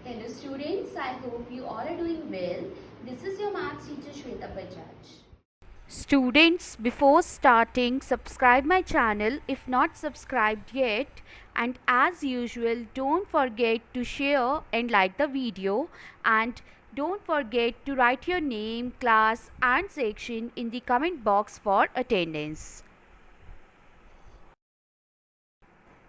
Hello students, I hope you all are doing well. This is your maths teacher Shweta Bajaj. Students, before starting, subscribe my channel if not subscribed yet, and as usual don't forget to share and like the video, and don't forget to write your name, class and section in the comment box for attendance.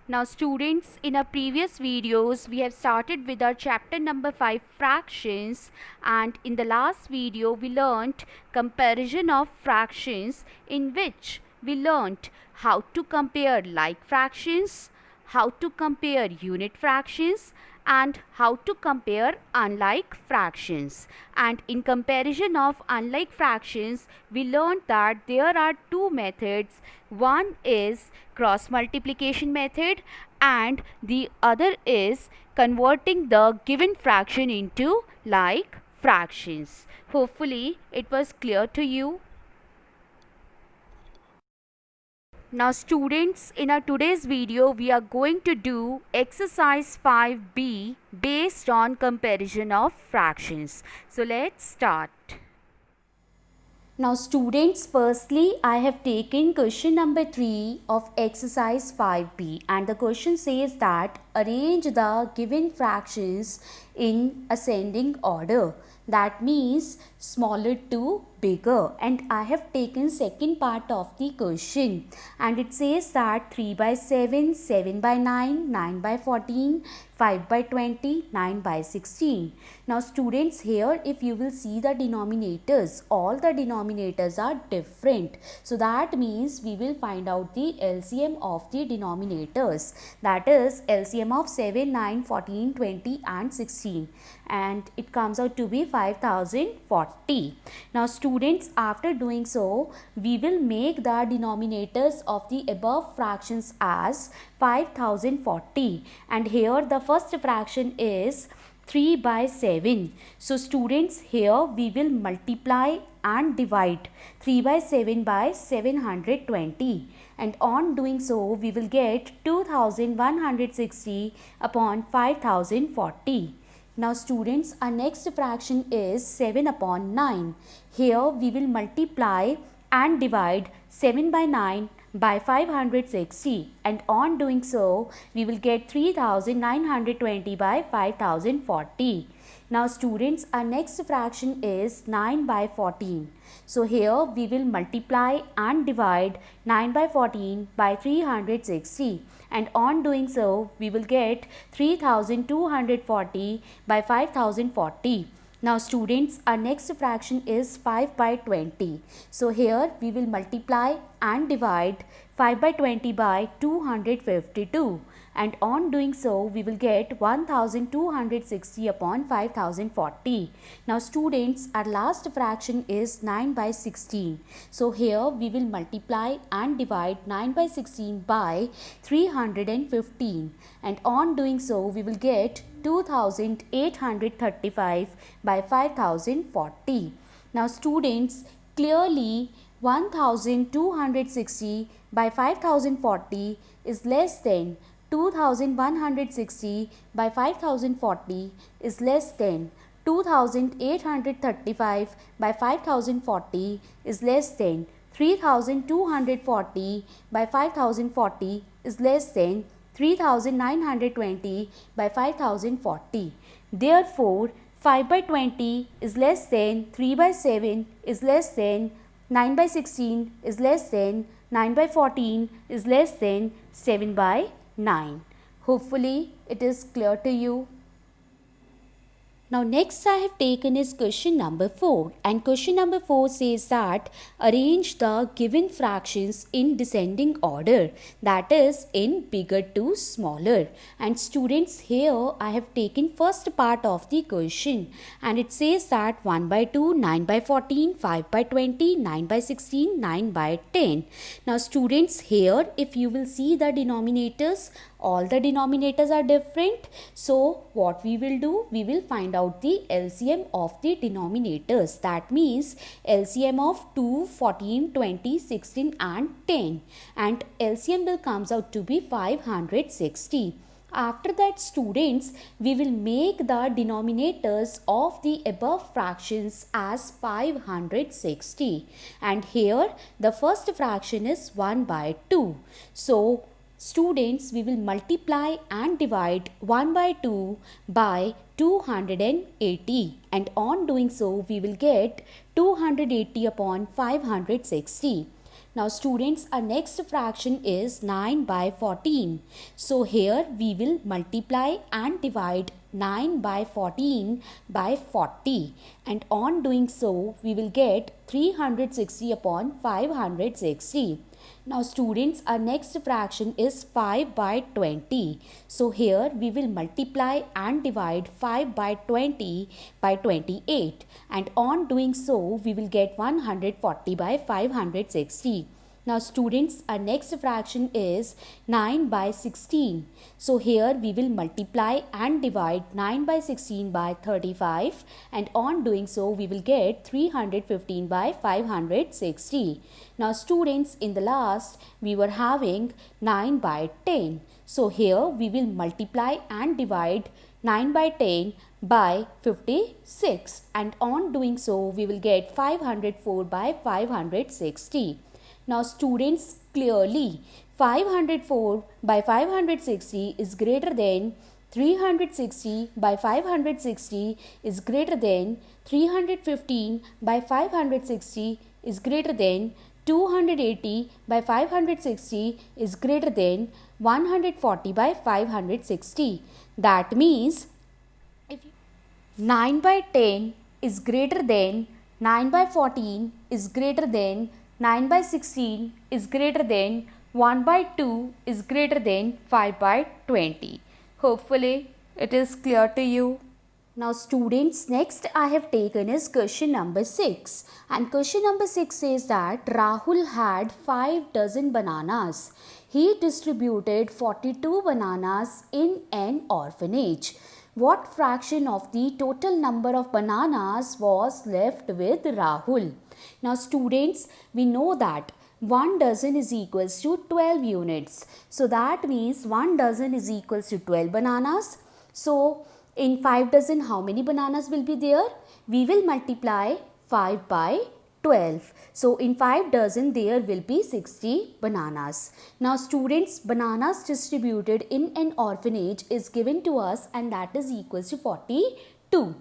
Now students, in our previous videos we have started with our chapter number 5 fractions, and in the last video we learnt comparison of fractions, in which we learnt how to compare like fractions, how to compare unit fractions and how to compare unlike fractions. And in comparison of unlike fractions, we learned that there are two methods. One is cross multiplication method and the other is converting the given fraction into like fractions. Hopefully it was clear to you. Now students, in our today's video we are going to do exercise 5b based on comparison of fractions. So let's start. Now students, firstly I have taken question number 3 of exercise 5b, and the question says that arrange the given fractions in ascending order. That means smaller to bigger, and I have taken second part of the question, and it says that 3 by 7, 7 by 9, 9 by 14, 5 by 20, 9 by 16. Now students, here if you will see the denominators, all the denominators are different. So that means we will find out the LCM of the denominators. That is LCM of 7, 9, 14, 20 and 16. And it comes out to be 5040. Now students, after doing so, we will make the denominators of the above fractions as 5040, and here the first fraction is 3 by 7. So students, here we will multiply and divide 3 by 7 by 720, and on doing so we will get 2160 upon 5040. Now students, our next fraction is 7 upon 9. Here we will multiply and divide 7 by 9 by 560, and on doing so we will get 3920 by 5040. Now students, our next fraction is 9 by 14. So here we will multiply and divide 9 by 14 by 360, and on doing so we will get 3240 by 5040. Now students, our next fraction is 5 by 20. So here we will multiply and divide 5 by 20 by 252, and on doing so we will get 1260 upon 5040. Now students, our last fraction is 9 by 16. So here we will multiply and divide 9 by 16 by 315, and on doing so we will get 2835 by 5040. Now students, clearly 1260 by 5040 is less than 2160 by 5040 is less than 2835 by 5040 is less than 3240 by 5040 is less than 3920 by 5040. Therefore, 5 by 20 is less than 3 by 7 is less than 9 by 16 is less than 9 by 14 is less than 7 by 9. Hopefully it is clear to you. Now next I have taken is question number 4, and question number 4 says that arrange the given fractions in descending order, that is in bigger to smaller. And students, here I have taken first part of the question, and it says that 1 by 2, 9 by 14, 5 by 20, 9 by 16, 9 by 10. Now students, here if you will see the denominators, all the denominators are different. So what we will do, we will find out the LCM of the denominators. That means LCM of 2, 14, 20, 16 and 10, and LCM will comes out to be 560. After that, students, we will make the denominators of the above fractions as 560, and here the first fraction is 1 by 2. So students, we will multiply and divide 1 by 2 by 280, and on doing so we will get 280 upon 560. Now students, our next fraction is 9 by 14. So here we will multiply and divide 9 by 14 by 40, and on doing so we will get 360 upon 560. Now students, our next fraction is 5 by 20. So here we will multiply and divide 5 by 20 by 28, and on doing so we will get 140 by 560. Now students, our next fraction is 9 by 16. So here we will multiply and divide 9 by 16 by 35, and on doing so we will get 315 by 560. Now students, in the last we were having 9 by 10. So here we will multiply and divide 9 by 10 by 56, and on doing so we will get 504 by 560. Now students, clearly 504 by 560 is greater than 360 by 560 is greater than 315 by 560 is greater than 280 by 560 is greater than 140 by 560. That means if 9 by 10 is greater than 9 by 14 is greater than 9 by 16 is greater than 1 by 2 is greater than 5 by 20. Hopefully it is clear to you. Now students, next I have taken is question number 6, and question number 6 says that Rahul had 5 dozen bananas. He distributed 42 bananas in an orphanage. What fraction of the total number of bananas was left with Rahul? Now students, we know that 1 dozen is equals to 12 units. So that means 1 dozen is equals to 12 bananas. So in 5 dozen, how many bananas will be there? We will multiply 5 by 12. So in 5 dozen, there will be 60 bananas. Now students, bananas distributed in an orphanage is given to us, and that is equals to 42.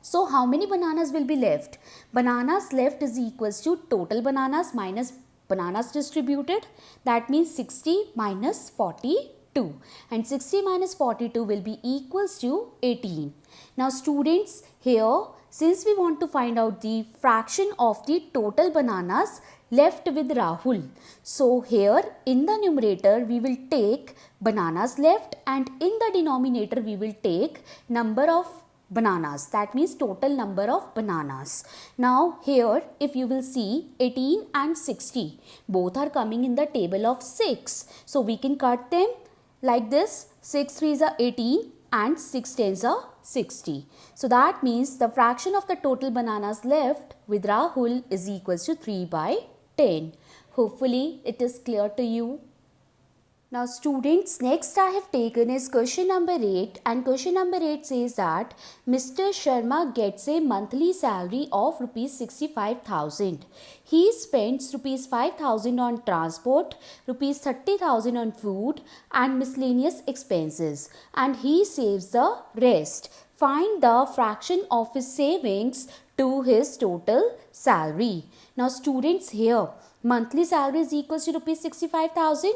So how many bananas will be left? Bananas left is equals to total bananas minus bananas distributed. That means 60 minus 42. And 60 minus 42 will be equals to 18. Now students, here since we want to find out the fraction of the total bananas left with Rahul, so here in the numerator we will take bananas left, and in the denominator we will take number of bananas, that means total number of bananas. Now here if you will see 18 and 60 both are coming in the table of 6, so we can cut them like this. 6 3s are 18 and 6 10s are 60. So that means the fraction of the total bananas left with Rahul is equals to 3 by 10. Hopefully it is clear to you. Now students, next I have taken is question number 8, and question number 8 says that Mr. Sharma gets a monthly salary of rupees 65,000. He spends rupees 5,000 on transport, rupees 30,000 on food and miscellaneous expenses, and he saves the rest. Find the fraction of his savings to his total salary. Now students, here monthly salary is equals to rupees 65,000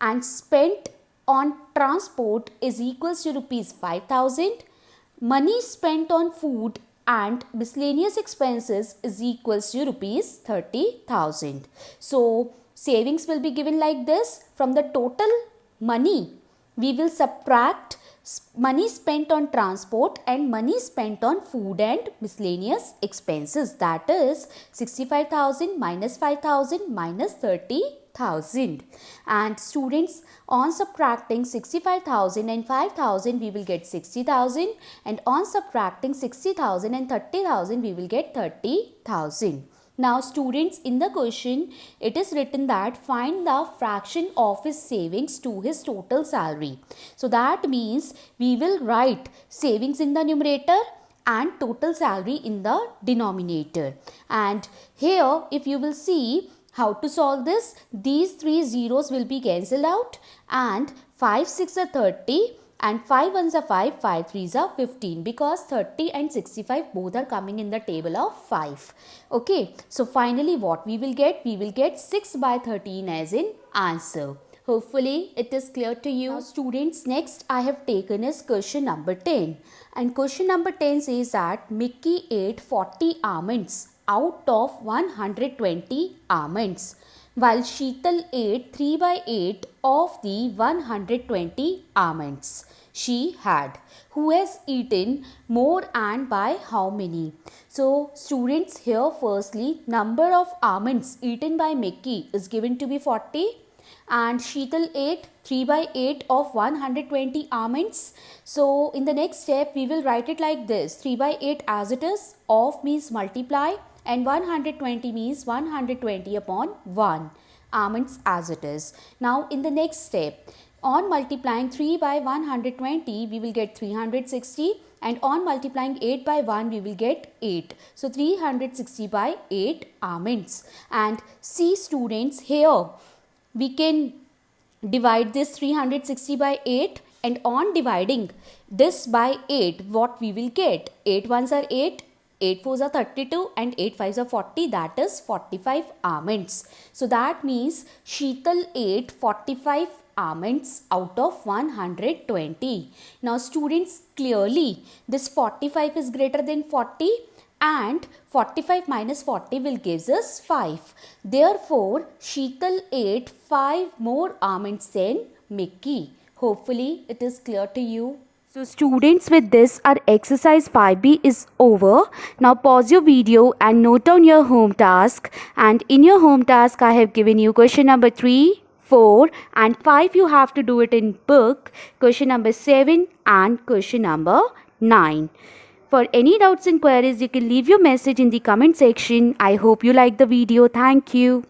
and spent on transport is equals to rupees 5,000. Money spent on food and miscellaneous expenses is equals to rupees 30,000. So savings will be given like this. From the total money, we will subtract money spent on transport and money spent on food and miscellaneous expenses. That is 65,000 minus 5,000 minus 30,000. And students, on subtracting 65,000 and 5,000 we will get 60,000, and on subtracting 60,000 and 30,000 we will get 30,000. Now students, in the question it is written that find the fraction of his savings to his total salary. So that means we will write savings in the numerator and total salary in the denominator. And here if you will see how to solve this, these three zeros will be cancelled out and 5 6 are 30 and 5 1s are 5, 5 3s are 15 because 30 and 65 both are coming in the table of 5. Okay, so finally what we will get? We will get 6 by 13 as in answer. Hopefully it is clear to you. Now students, next I have taken is question number 10. And question number 10 says that Mickey ate 40 almonds out of 120 almonds, while Sheetal ate 3 by 8 of the 120 almonds she had. Who has eaten more and by how many? So students, here firstly number of almonds eaten by Mickey is given to be 40 and Sheetal ate 3 by 8 of 120 almonds. So in the next step we will write it like this: 3 by 8 as it is, of means multiply, and 120 means 120 upon 1, almonds as it is. Now in the next step, on multiplying 3 by 120 we will get 360, and on multiplying 8 by 1 we will get 8. So 360 by 8 almonds. And see students, here we can divide this 360 by 8, and on dividing this by 8 what we will get? 8 1s are 8, 8 4s are 32 and 8 5s are 40, that is 45 almonds. So that means Sheetal ate 45 almonds out of 120. Now students, clearly this 45 is greater than 40 and 45 minus 40 will give us 5. Therefore, Sheetal ate 5 more almonds than Mickey. Hopefully it is clear to you. So students, with this our exercise 5B is over. Now pause your video and note down your home task. And in your home task I have given you question number 3, 4 and 5. You have to do it in book. Question number 7 and question number 9. For any doubts and queries, you can leave your message in the comment section. I hope you like the video. Thank you.